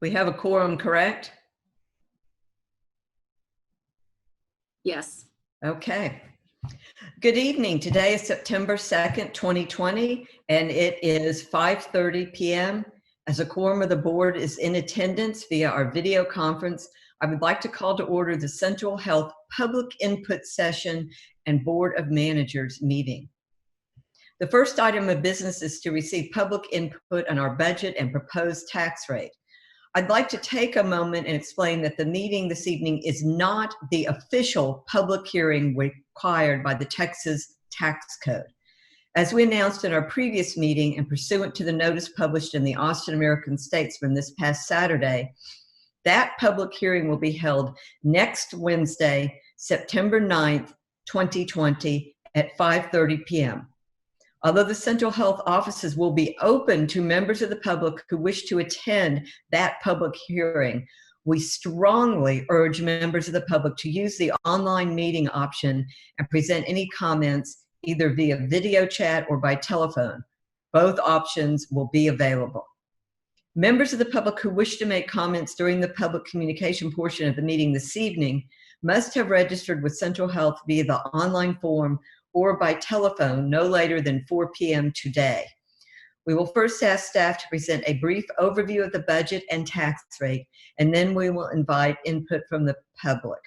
We have a quorum, correct? Yes. Okay. Good evening. Today is September 2nd, 2020, and it is 5:30 p.m. As a quorum of the board is in attendance via our video conference, I would like to call to order the Central Health Public Input Session and Board of Managers meeting. The first item of business is to receive public input on our budget and proposed tax rate. I'd like to take a moment and explain that the meeting this evening is not the official public hearing required by the Texas Tax Code. As we announced in our previous meeting and pursuant to the notice published in the Austin American-Statesman this past Saturday, that public hearing will be held next Wednesday, September 9th, 2020 at 5:30 p.m. Although the Central Health offices will be open to members of the public who wish to attend that public hearing, we strongly urge members of the public to use the online meeting option and present any comments either via video chat or by telephone. Both options will be available. Members of the public who wish to make comments during the public communication portion of the meeting this evening must have registered with Central Health via the online form or by telephone no later than 4 p.m. today. We will first ask staff to present a brief overview of the budget and tax rate, and then we will invite input from the public.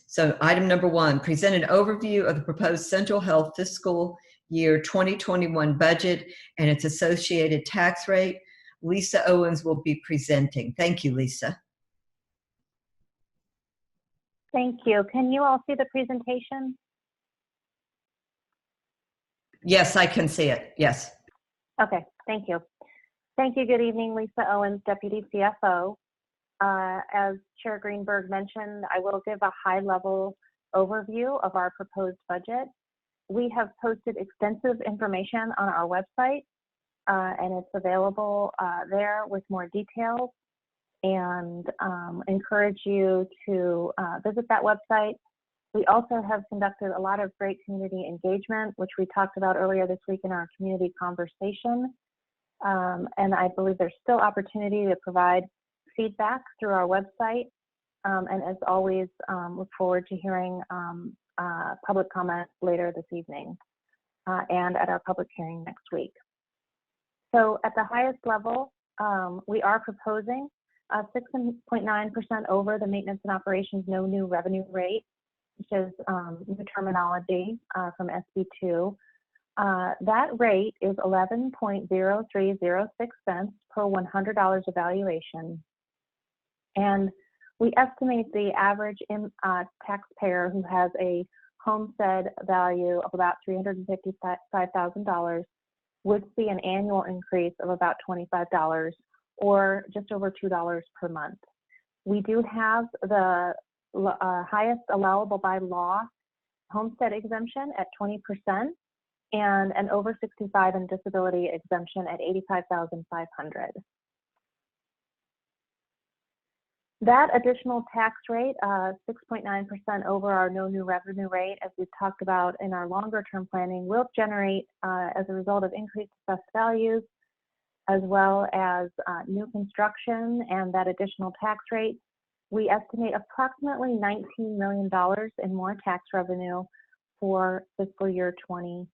So item number 1, present an overview of the proposed Central Health fiscal year 2021 budget and its associated tax rate. Lisa Owens will be presenting. Thank you, Lisa. Thank you. Can you all see the presentation? Yes, I can see it. Yes. Okay, thank you. Thank you. Good evening, Lisa Owens, Deputy CFO. As Chair Greenberg mentioned, I will give a high-level overview of our proposed budget. We have posted extensive information on our website, and it's available there with more details, and encourage you to visit that website. We also have conducted a lot of great community engagement, which we talked about earlier this week in our community conversation. And I believe there's still opportunity to provide feedback through our website. And as always, look forward to hearing public comments later this evening and at our public hearing next week. So at the highest level, we are proposing 6.9% over the maintenance and operations no new revenue rate, which is new terminology from SB2. That rate is 11.0306 cents per $100 evaluation. And we estimate the average taxpayer who has a homestead value of about $355,000 would see an annual increase of about $25 or just over $2 per month. We do have the highest allowable by law homestead exemption at 20% and an over 65 and disability exemption at $85,500. That additional tax rate, 6.9% over our no new revenue rate, as we've talked about in our longer term planning, will generate as a result of increased assessed values, as well as new construction and that additional tax rate. We estimate approximately $19 million in more tax revenue for fiscal year 21.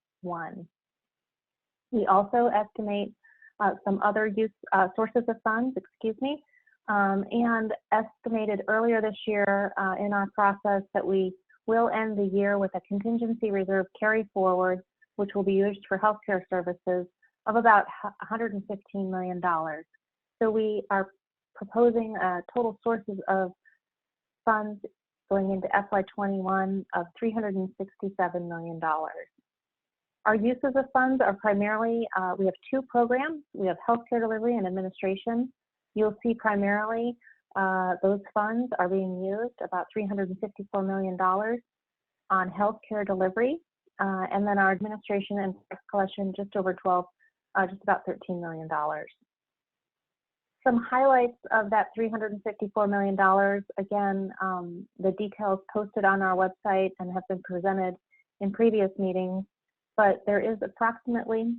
We also estimate some other sources of funds, and estimated earlier this year in our process that we will end the year with a contingency reserve carry forward, which will be used for healthcare services of about $115 million. So we are proposing total sources of funds going into FY21 of $367 million. Our uses of funds are primarily, we have 2 programs. We have healthcare delivery and administration. You'll see primarily those funds are being used, about $354 million on healthcare delivery, and then our administration and tax collection just over just about $13 million. Some highlights of that $354 million, again, the details posted on our website and have been presented in previous meetings, but there is approximately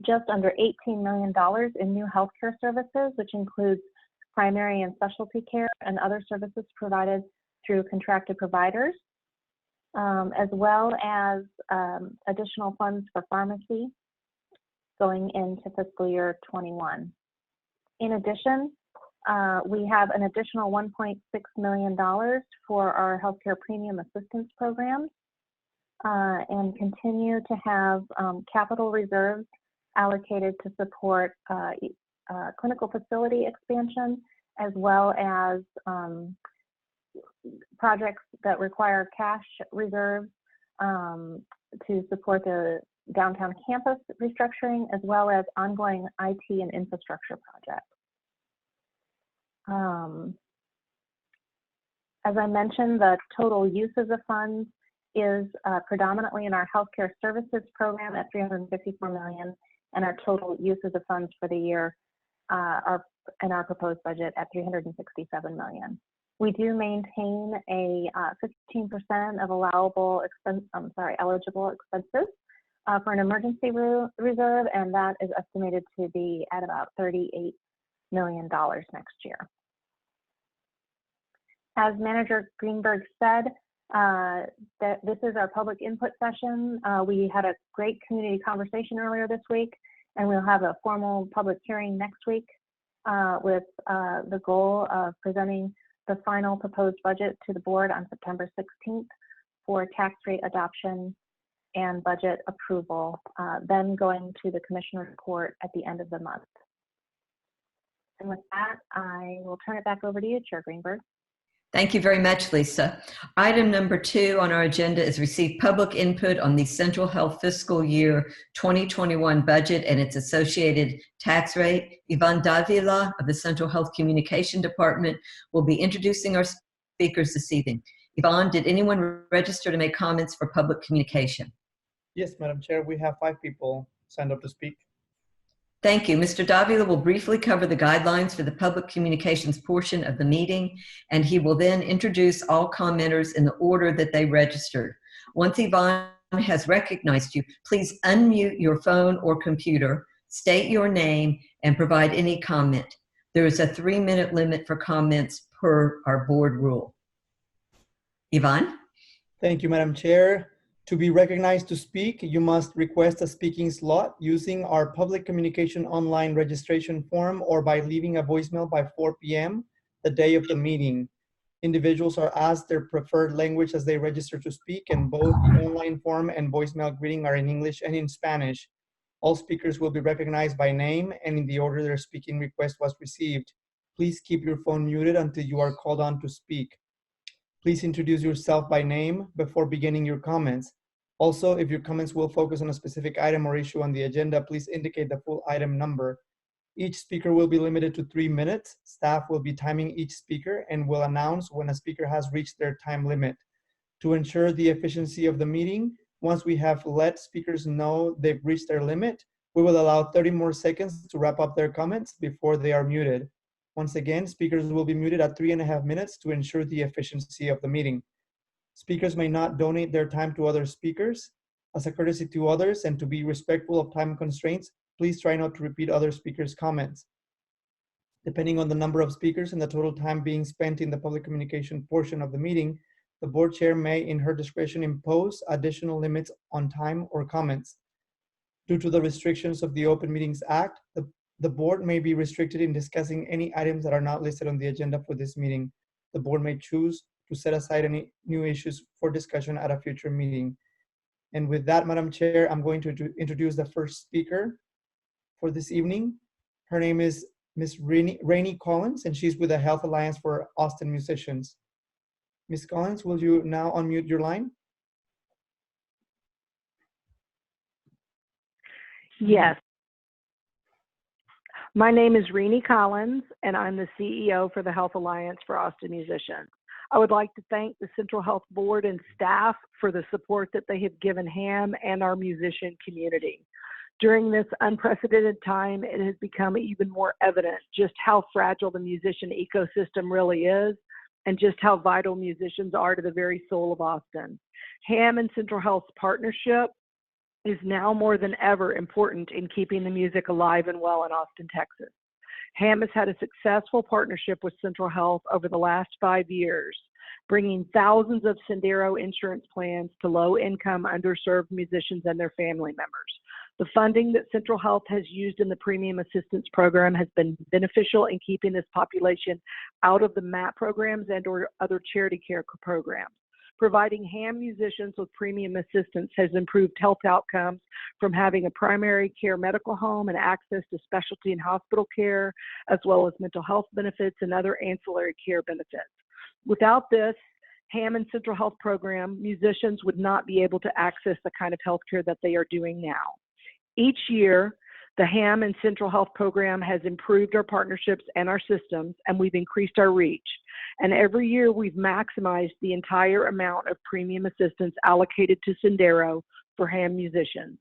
just under $18 million in new healthcare services, which includes primary and specialty care and other services provided through contracted providers, as well as additional funds for pharmacy going into fiscal year 21. In addition, we have an additional $1.6 million for our healthcare premium assistance programs and continue to have capital reserves allocated to support clinical facility expansion, as well as projects that require cash reserves to support the downtown campus restructuring, as well as ongoing IT and infrastructure projects. As I mentioned, the total uses of funds is predominantly in our healthcare services program at $354 million, and our total uses of funds for the year are in our proposed budget at $367 million. We do maintain a 15% of eligible expenses for an emergency reserve, and that is estimated to be at about $38 million next year. As Manager Greenberg said, that this is our public input session. We had a great community conversation earlier this week, and we'll have a formal public hearing next week with the goal of presenting the final proposed budget to the board on September 16th for tax rate adoption and budget approval, then going to the commissioner's court at the end of the month. And with that, I will turn it back over to you, Chair Greenberg. Thank you very much, Lisa. Item number 2 on our agenda is receive public input on the Central Health Fiscal Year 2021 budget and its associated tax rate. Yvonne Davila of the Central Health Communication Department will be introducing our speakers this evening. Yvonne, did anyone register to make comments for public communication? Yes, Madam Chair, we have 5 people signed up to speak. Thank you. Mr. Davila will briefly cover the guidelines for the public communications portion of the meeting, and he will then introduce all commenters in the order that they registered. Once Yvonne has recognized you, please unmute your phone or computer, state your name, and provide any comment. There is a 3-minute limit for comments per our board rule. Yvonne? Thank you, Madam Chair. To be recognized to speak, you must request a speaking slot using our public communication online registration form or by leaving a voicemail by 4 p.m. the day of the meeting. Individuals are asked their preferred language as they register to speak, and both the online form and voicemail greeting are in English and in Spanish. All speakers will be recognized by name and in the order their speaking request was received. Please keep your phone muted until you are called on to speak. Please introduce yourself by name before beginning your comments. Also, if your comments will focus on a specific item or issue on the agenda, please indicate the full item number. Each speaker will be limited to 3 minutes. Staff will be timing each speaker and will announce when a speaker has reached their time limit. To ensure the efficiency of the meeting, once we have let speakers know they've reached their limit, we will allow 30 more seconds to wrap up their comments before they are muted. Once again, speakers will be muted at 3.5 minutes to ensure the efficiency of the meeting. Speakers may not donate their time to other speakers. As a courtesy to others and to be respectful of time constraints, please try not to repeat other speakers' comments. Depending on the number of speakers and the total time being spent in the public communication portion of the meeting, the board chair may, in her discretion, impose additional limits on time or comments. Due to the restrictions of the Open Meetings Act, the board may be restricted in discussing any items that are not listed on the agenda for this meeting. The board may choose to set aside any new issues for discussion at a future meeting. And with that, Madam Chair, I'm going to introduce the first speaker for this evening. Her name is Ms. Rainey Collins, and she's with the Health Alliance for Austin Musicians. Ms. Collins, will you now unmute your line? Yes. My name is Renee Collins, and I'm the CEO for the Health Alliance for Austin Musicians. I would like to thank the Central Health Board and staff for the support that they have given HAM and our musician community. During this unprecedented time, it has become even more evident just how fragile the musician ecosystem really is and just how vital musicians are to the very soul of Austin. HAM and Central Health's partnership is now more than ever important in keeping the music alive and well in Austin, Texas. HAM has had a successful partnership with Central Health over the last 5 years, bringing thousands of Sendero insurance plans to low-income, underserved musicians and their family members. The funding that Central Health has used in the Premium Assistance Program has been beneficial in keeping this population out of the MAP programs and or other charity care programs. Providing HAM musicians with premium assistance has improved health outcomes from having a primary care medical home and access to specialty and hospital care, as well as mental health benefits and other ancillary care benefits. Without this HAM and Central Health program, musicians would not be able to access the kind of health care that they are doing now. Each year, the HAM and Central Health program has improved our partnerships and our systems, and we've increased our reach. And every year, we've maximized the entire amount of premium assistance allocated to Sendero for HAM musicians.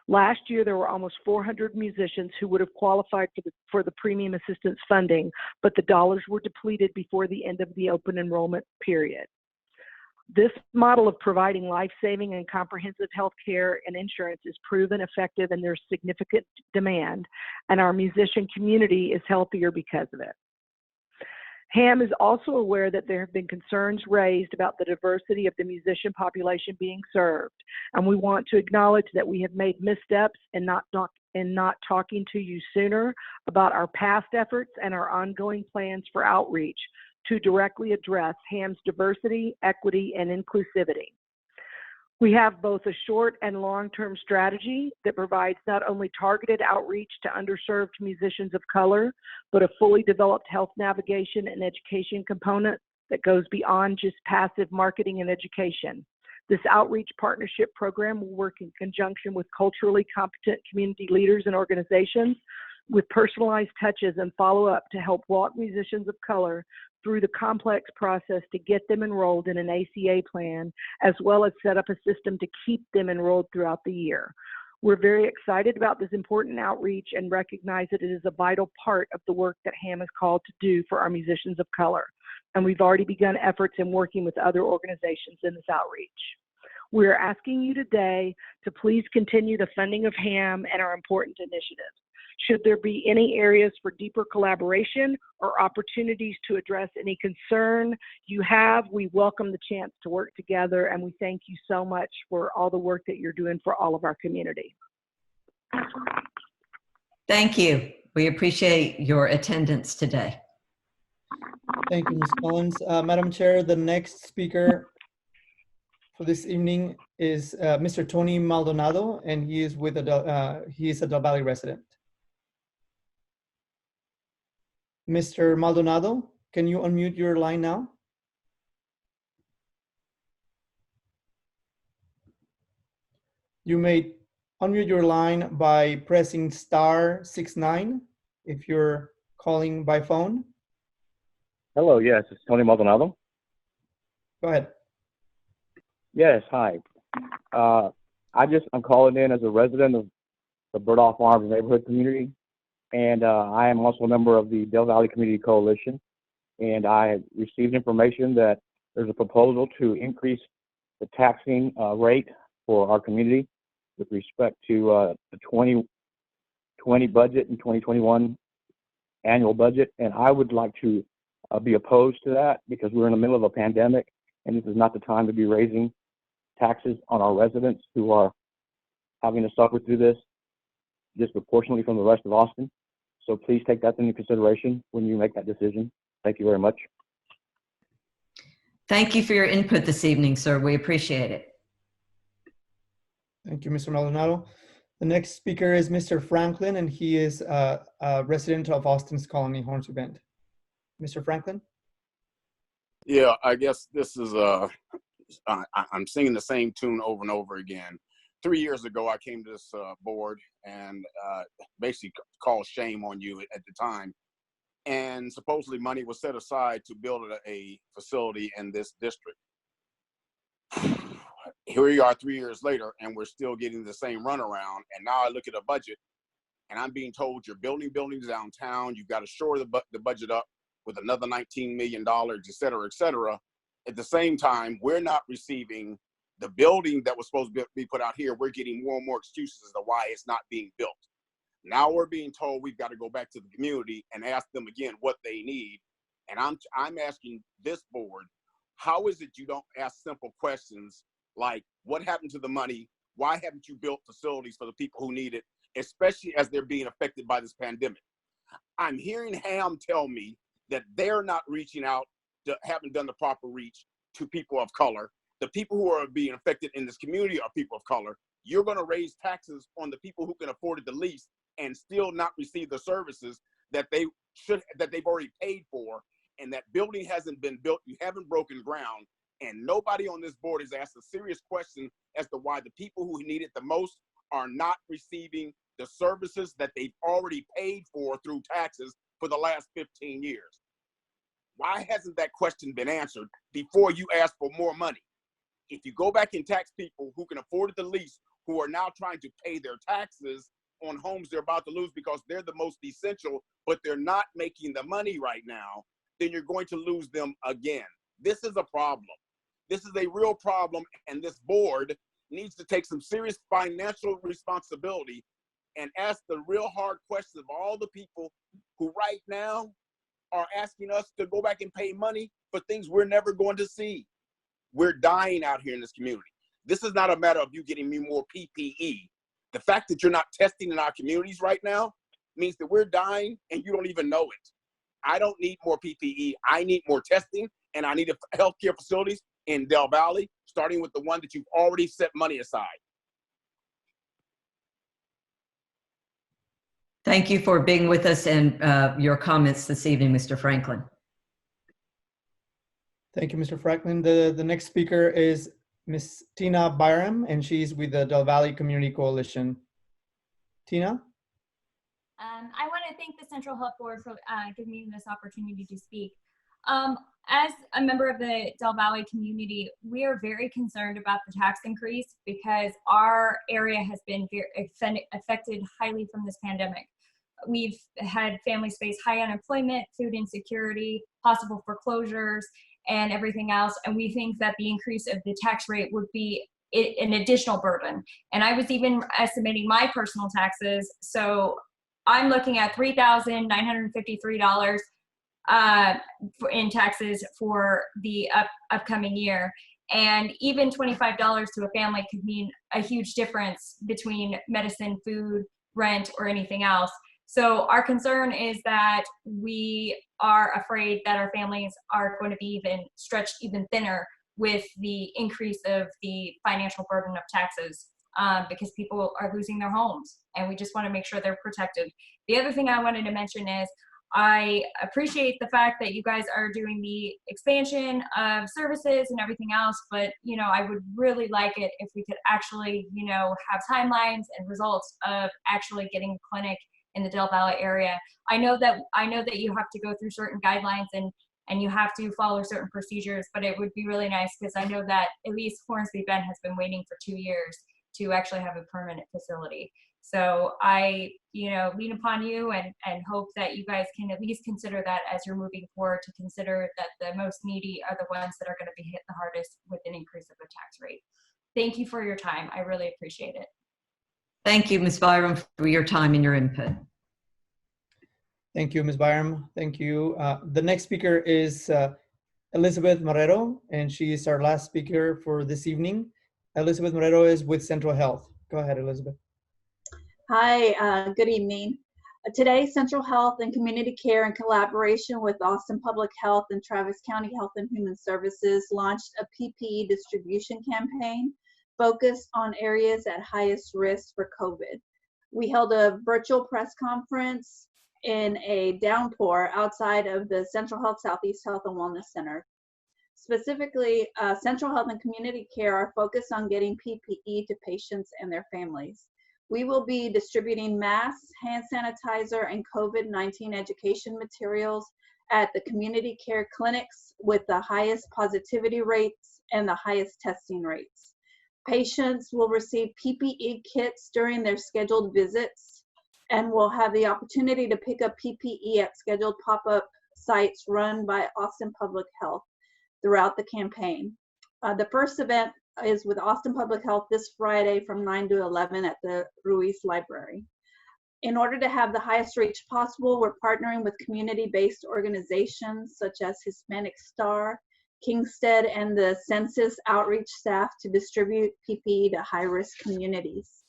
Last year, there were almost 400 musicians who would have qualified for the premium assistance funding, but the dollars were depleted before the end of the open enrollment period. This model of providing life-saving and comprehensive health care and insurance is proven effective, and there's significant demand, and our musician community is healthier because of it. HAM is also aware that there have been concerns raised about the diversity of the musician population being served, and we want to acknowledge that we have made missteps in not talking to you sooner about our past efforts and our ongoing plans for outreach to directly address HAM's diversity, equity, and inclusivity. We have both a short and long-term strategy that provides not only targeted outreach to underserved musicians of color, but a fully developed health navigation and education component that goes beyond just passive marketing and education. This outreach partnership program will work in conjunction with culturally competent community leaders and organizations with personalized touches and follow-up to help walk musicians of color through the complex process to get them enrolled in an ACA plan, as well as set up a system to keep them enrolled throughout the year. We're very excited about this important outreach and recognize that it is a vital part of the work that HAM is called to do for our musicians of color. And we've already begun efforts in working with other organizations in this outreach. We're asking you today to please continue the funding of HAM and our important initiatives. Should there be any areas for deeper collaboration or opportunities to address any concern you have, we welcome the chance to work together, and we thank you so much for all the work that you're doing for all of our community. Thank you. We appreciate your attendance today. Thank you, Ms. Collins. Madam Chair, the next speaker for this evening is Mr. Tony Maldonado, and he is he is a Del Valle resident. Mr. Maldonado, can you unmute your line now? You may unmute your line by pressing *69 if you're calling by phone. Hello, yes, it's Tony Maldonado. Go ahead. Yes, hi. I'm calling in as a resident of the Birdall Farms neighborhood community, and I am also a member of the Del Valle Community Coalition, and I received information that there's a proposal to increase the taxing rate for our community with respect to the 2020 budget and 2021 annual budget, and I would like to be opposed to that because we're in the middle of a pandemic, and this is not the time to be raising taxes on our residents who are having to suffer through this disproportionately from the rest of Austin. So please take that into consideration when you make that decision. Thank you very much. Thank you for your input this evening, sir. We appreciate it. Thank you, Mr. Maldonado. The next speaker is Mr. Franklin, and he is a resident of Austin's Colony, Hornsby Bend. Mr. Franklin? Yeah, I guess this is, I'm singing the same tune over and over again. 3 years ago, I came to this board and basically called shame on you at the time. And supposedly money was set aside to build a facility in this district. Here we are 3 years later, and we're still getting the same runaround. And now I look at a budget, and I'm being told you're building buildings downtown. You've got to shore the budget up with another $19 million, et cetera, et cetera. At the same time, we're not receiving The building that was supposed to be put out here, we're getting more and more excuses as to why it's not being built. Now we're being told we've got to go back to the community and ask them again what they need. And I'm asking this board, how is it you don't ask simple questions like, what happened to the money? Why haven't you built facilities for the people who need it, especially as they're being affected by this pandemic? I'm hearing Ham tell me that they're not reaching out, haven't done the proper reach to people of color. The people who are being affected in this community are people of color. You're going to raise taxes on the people who can afford it the least and still not receive the services that they've already paid for. And that building hasn't been built. You haven't broken ground. And nobody on this board has asked a serious question as to why the people who need it the most are not receiving the services that they've already paid for through taxes for the last 15 years. Why hasn't that question been answered before you ask for more money? If you go back and tax people who can afford it the least, who are now trying to pay their taxes on homes they're about to lose because they're the most essential, but they're not making the money right now, then you're going to lose them again. This is a problem. This is a real problem, and this board needs to take some serious financial responsibility and ask the real hard questions of all the people who right now are asking us to go back and pay money for things we're never going to see. We're dying out here in this community. This is not a matter of you getting me more PPE. The fact that you're not testing in our communities right now means that we're dying and you don't even know it. I don't need more PPE. I need more testing, and I need healthcare facilities in Del Valle, starting with the one that you've already set money aside. Thank you for being with us and your comments this evening, Mr. Franklin. Thank you, Mr. Franklin. The next speaker is Ms. Tina Byram, and she's with the Del Valle Community Coalition. Tina? I want to thank the Central Health Board for giving me this opportunity to speak. As a member of the Del Valle community, we are very concerned about the tax increase because our area has been very affected highly from this pandemic. We've had families face high unemployment, food insecurity, possible foreclosures, and everything else. And we think that the increase of the tax rate would be an additional burden. And I was even estimating my personal taxes. So I'm looking at $3,953 in taxes for the upcoming year. And even $25 to a family could mean a huge difference between medicine, food, rent, or anything else. So our concern is that we are afraid that our families are going to be stretched even thinner with the increase of the financial burden of taxes because people are losing their homes, and we just want to make sure they're protected. The other thing I wanted to mention is I appreciate the fact that you guys are doing the expansion of services and everything else, but I would really like it if we could actually have timelines and results of actually getting a clinic in the Del Valle area. I know that you have to go through certain guidelines and you have to follow certain procedures, but it would be really nice because I know that at least Hornsby Bend has been waiting for 2 years to actually have a permanent facility. So I, lean upon you and hope that you guys can at least consider that as you're moving forward, to consider that the most needy are the ones that are going to be hit the hardest with an increase of the tax rate. Thank you for your time. I really appreciate it. Thank you, Ms. Byram, for your time and your input. Thank you, Ms. Byram. Thank you. The next speaker is Elizabeth Marrero, and she is our last speaker for this evening. Elizabeth Marrero is with Central Health. Go ahead, Elizabeth. Hi, good evening. Today, Central Health and Community Care, in collaboration with Austin Public Health and Travis County Health and Human Services, launched a PPE distribution campaign focused on areas at highest risk for COVID. We held a virtual press conference in a downpour outside of the Central Health Southeast Health and Wellness Center. Specifically, Central Health and Community Care are focused on getting PPE to patients and their families. We will be distributing masks, hand sanitizer, and COVID-19 education materials at the community care clinics with the highest positivity rates and the highest testing rates. Patients will receive PPE kits during their scheduled visits and will have the opportunity to pick up PPE at scheduled pop-up sites run by Austin Public Health throughout the campaign. The first event is with Austin Public Health this Friday from 9 to 11 at the Ruiz Library. In order to have the highest reach possible, we're partnering with community-based organizations such as Hispanic Star, Kingstead, and the Census outreach staff to distribute PPE to high-risk communities.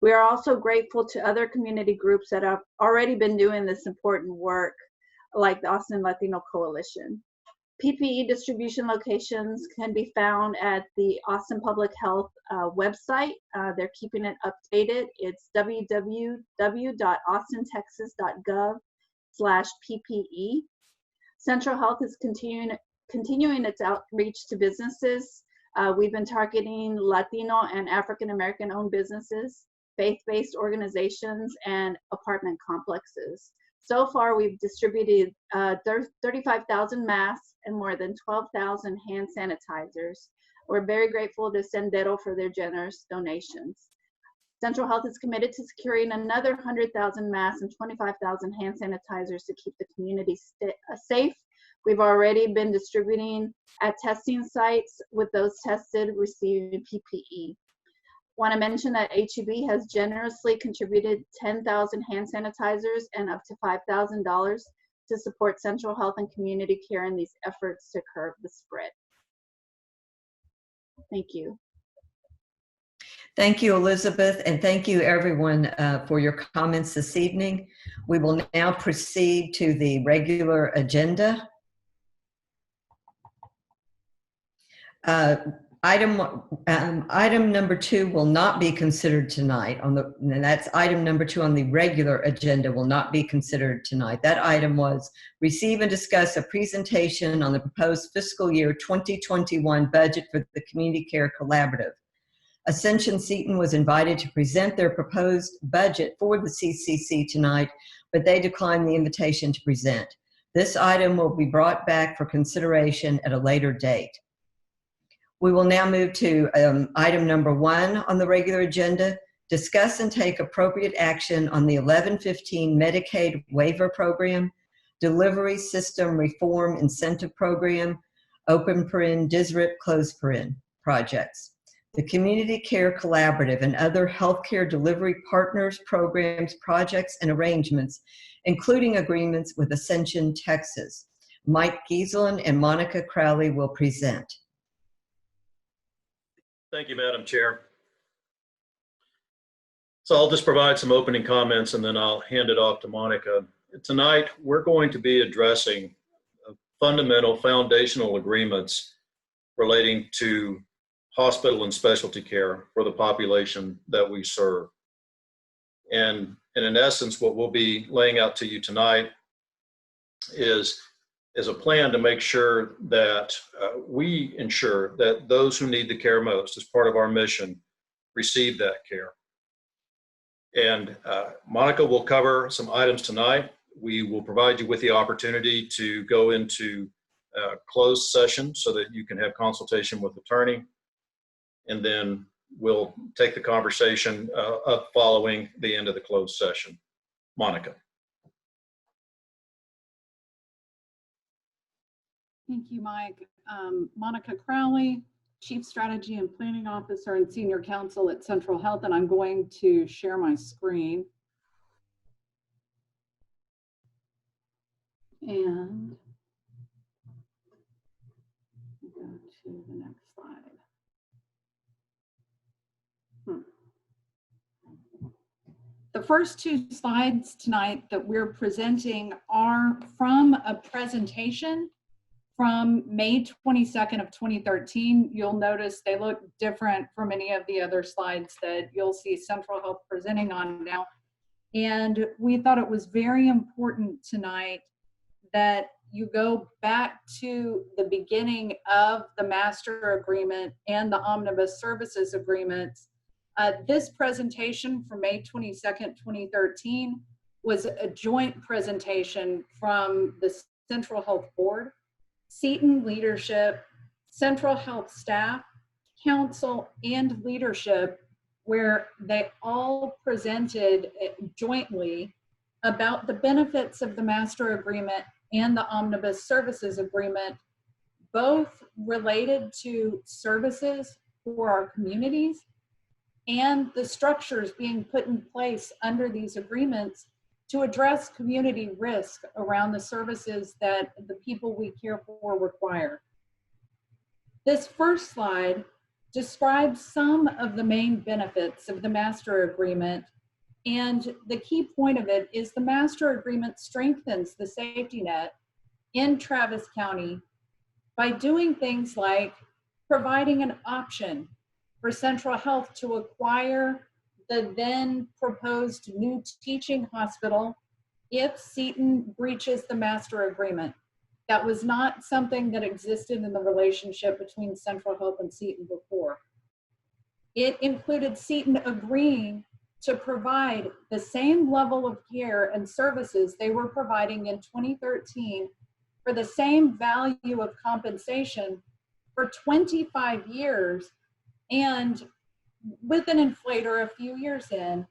We are also grateful to other community groups that have already been doing this important work, like the Austin Latino Coalition. PPE distribution locations can be found at the Austin Public Health website. They're keeping it updated. It's www.austintexas.gov/PPE. Central Health is continuing its outreach to businesses. We've been targeting Latino and African American owned businesses, faith-based organizations, and apartment complexes. So far, we've distributed 35,000 masks and more than 12,000 hand sanitizers. We're very grateful to Sendero for their generous donations. Central Health is committed to securing another 100,000 masks and 25,000 hand sanitizers to keep the community safe. We've already been distributing at testing sites, with those tested receiving PPE. Want to mention that HEB has generously contributed 10,000 hand sanitizers and up to $5,000 to support Central Health and community care in these efforts to curb the spread. Thank you. Thank you, Elizabeth, and thank you, everyone, for your comments this evening. We will now proceed to the regular agenda. Item number 2 will not be considered tonight. And that's item number 2 on the regular agenda will not be considered tonight. That item was receive and discuss a presentation on the proposed fiscal year 2021 budget for the Community Care Collaborative. Ascension Seton was invited to present their proposed budget for the CCC tonight, but they declined the invitation to present. This item will be brought back for consideration at a later date. We will now move to item number 1 on the regular agenda, discuss and take appropriate action on the 1115 Medicaid Waiver Program, Delivery System Reform Incentive Program, open paren, DSRIP, close paren projects. The Community Care Collaborative and other healthcare delivery partners, programs, projects, and arrangements, including agreements with Ascension, Texas. Mike Gieselin and Monica Crowley will present. Thank you, Madam Chair. So I'll just provide some opening comments and then I'll hand it off to Monica. Tonight, we're going to be addressing fundamental foundational agreements relating to hospital and specialty care for the population that we serve. And in essence, what we'll be laying out to you tonight is a plan to make sure that we ensure that those who need the care most, as part of our mission, receive that care. And Monica will cover some items tonight. We will provide you with the opportunity to go into closed session so that you can have consultation with attorney. And then we'll take the conversation up following the end of the closed session. Monica. Thank you, Mike. Monica Crowley, Chief Strategy and Planning Officer and Senior Counsel at Central Health, and I'm going to share my screen. And go to the next slide. The first 2 slides tonight that we're presenting are from a presentation from May 22nd of 2013. You'll notice they look different from any of the other slides that you'll see Central Health presenting on now. And we thought it was very important tonight that you go back to the beginning of the master agreement and the omnibus services agreements. This presentation from May 22nd, 2013 was a joint presentation from the Central Health Board, Seton leadership, Central Health staff, council, and leadership, where they all presented jointly about the benefits of the master agreement and the omnibus services agreement both related to services for our communities and the structures being put in place under these agreements to address community risk around the services that the people we care for require. This first slide describes some of the main benefits of the master agreement, and the key point of it is the master agreement strengthens the safety net in Travis County by doing things like providing an option for Central Health to acquire the then proposed new teaching hospital if Seton breaches the master agreement. That was not something that existed in the relationship between Central Health and Seton before. It included Seton agreeing to provide the same level of care and services they were providing in 2013 for the same value of compensation for 25 years, and with an inflator a few years in,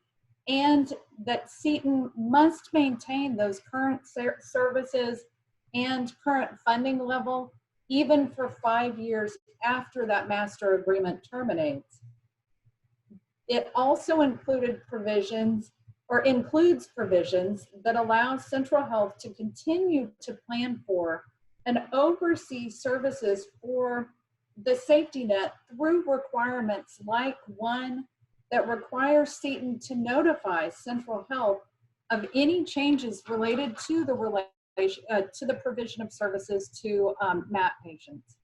and that Seton must maintain those current services and current funding level even for 5 years after that master agreement terminates. It also included provisions, or includes provisions, that allow Central Health to continue to plan for and oversee services for the safety net through requirements like one that requires Seton to notify Central Health of any changes related to the provision of services to MAP patients.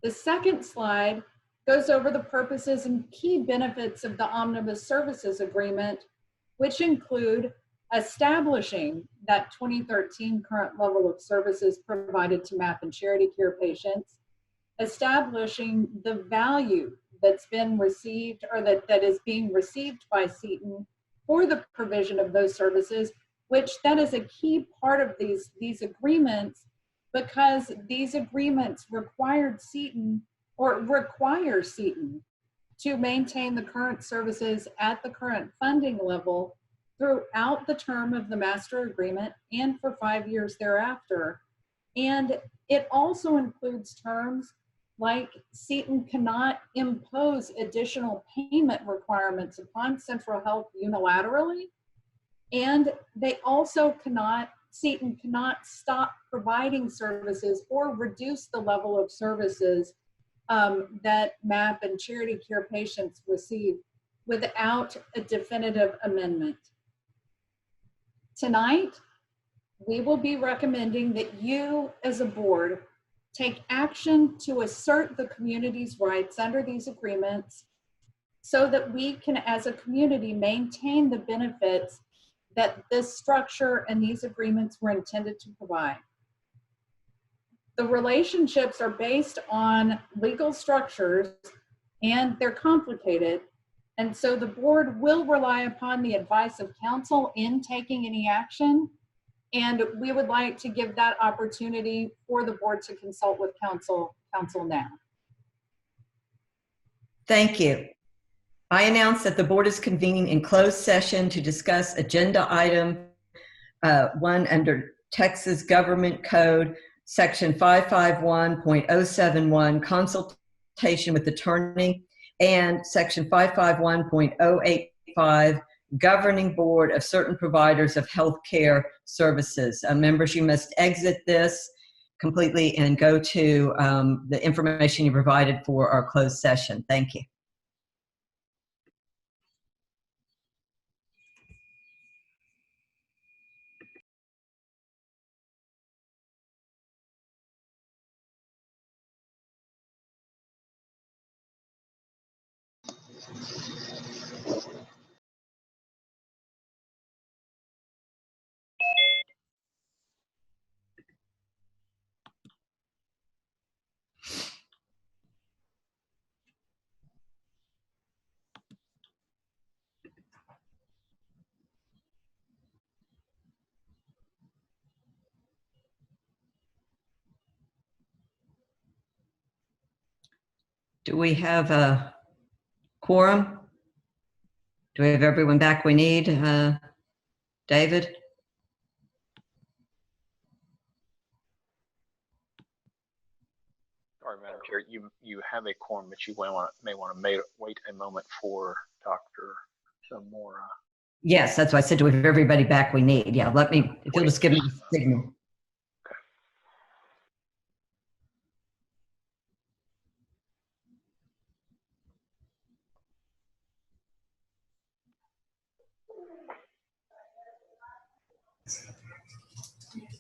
The second slide goes over the purposes and key benefits of the Omnibus Services Agreement, which include establishing that 2013 current level of services provided to MAP and charity care patients, establishing the value that's been received, or that is being received by Seton for the provision of those services, which that is a key part of these agreements, because these agreements required Seton, or require Seton, to maintain the current services at the current funding level throughout the term of the master agreement and for 5 years thereafter. And it also includes terms like Seton cannot impose additional payment requirements upon Central Health unilaterally, and they also Seton cannot stop providing services or reduce the level of services that MAP and charity care patients receive without a definitive amendment. Tonight, we will be recommending that you as a board take action to assert the community's rights under these agreements so that we can, as a community, maintain the benefits that this structure and these agreements were intended to provide. The relationships are based on legal structures and they're complicated. And so the board will rely upon the advice of counsel in taking any action. And we would like to give that opportunity for the board to consult with counsel now. Thank you. I announce that the board is convening in closed session to discuss agenda item 1 under Texas Government Code, Section 551.071, consultation with attorney, and Section 551.085, governing board of certain providers of healthcare services. Members, you must exit this completely and go to the information you provided for our closed session. Thank you. Do we have a quorum? Do we have everyone back we need? David? pardon, Madam Chair, you have a quorum, but you may want to wait a moment for Dr. some more. Yes, that's why I said to have everybody back we need. Yeah, let me, if you'll just give me the signal.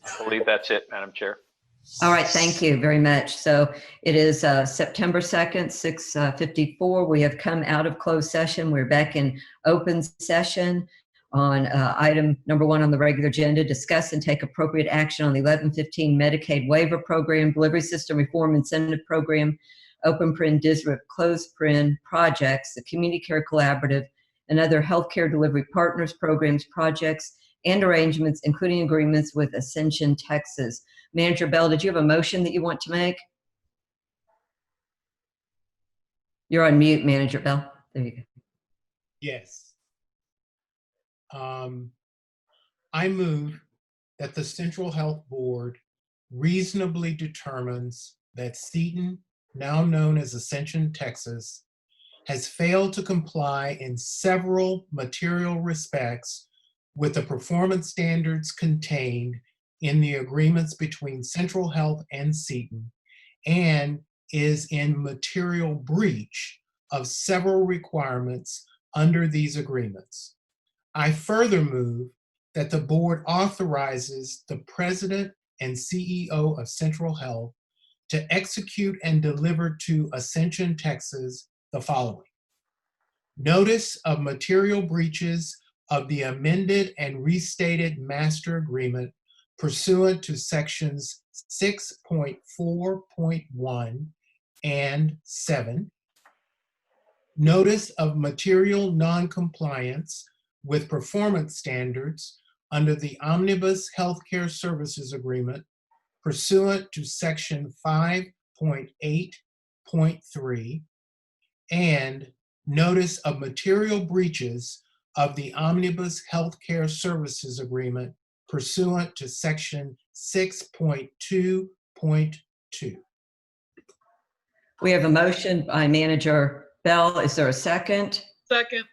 I believe that's it, Madam Chair. All right, thank you very much. So it is September 2nd, 6:54. We have come out of closed session. We're back in open session on item number 1 on the regular agenda, discuss and take appropriate action on the 1115 Medicaid waiver program, delivery system reform incentive program, open paren, DSRIP, closed paren projects, the community care collaborative, and other healthcare delivery partners, programs, projects, and arrangements, including agreements with Ascension, Texas. Manager Bell, did you have a motion that you want to make? You're on mute, Manager Bell. There you go. Yes. I move that the Central Health Board reasonably determines that Seton, now known as Ascension, Texas, has failed to comply in several material respects with the performance standards contained in the agreements between Central Health and Seton, and is in material breach of several requirements under these agreements. I further move that the board authorizes the president and CEO of Central Health to execute and deliver to Ascension, Texas, the following: notice of material breaches of the amended and restated master agreement pursuant to sections 6.4.1 and 7, notice of material noncompliance with performance standards under the Omnibus Healthcare Services Agreement pursuant to section 5.8.3, and notice of material breaches of the Omnibus Healthcare Services Agreement pursuant to section 6.2.2. We have a motion by Manager Bell. Is there a second? Second.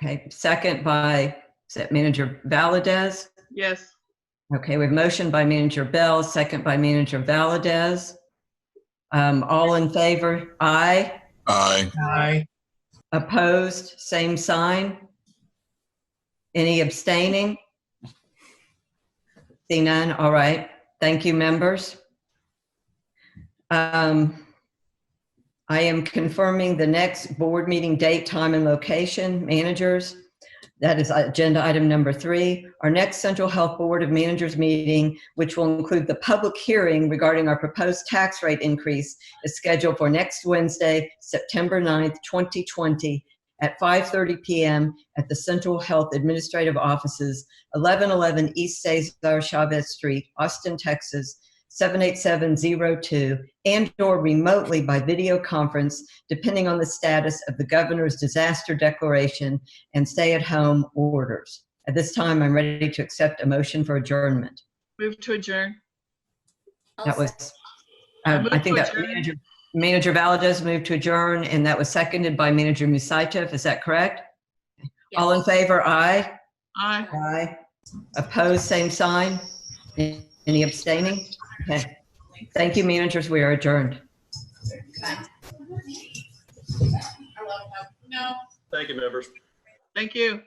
Okay, second by, is that Manager Valadez? Yes. Okay, we have motion by Manager Bell, second by Manager Valadez. All in favor? Aye. Aye. Aye. Opposed? Same sign. Any abstaining? See none? All right. Thank you, members. I am confirming the next board meeting date, time, and location. Managers, that is agenda item number 3. Our next Central Health Board of Managers meeting, which will include the public hearing regarding our proposed tax rate increase, is scheduled for next Wednesday, September 9th, 2020 at 5:30 p.m. at the Central Health Administrative Offices, 1111 East Cesar Chavez Street, Austin, Texas, 78702, and/or remotely by video conference, depending on the status of the governor's disaster declaration and stay-at-home orders. At this time, I'm ready to accept a motion for adjournment. Move to adjourn. That was, I think that Manager Valadez moved to adjourn, and that was seconded by Manager Musaitov. Is that correct? Yes. All in favor, aye? Aye. Aye. Opposed, same sign. Any abstaining? Okay. Thank you, managers. We are adjourned. Thank you, members. Thank you.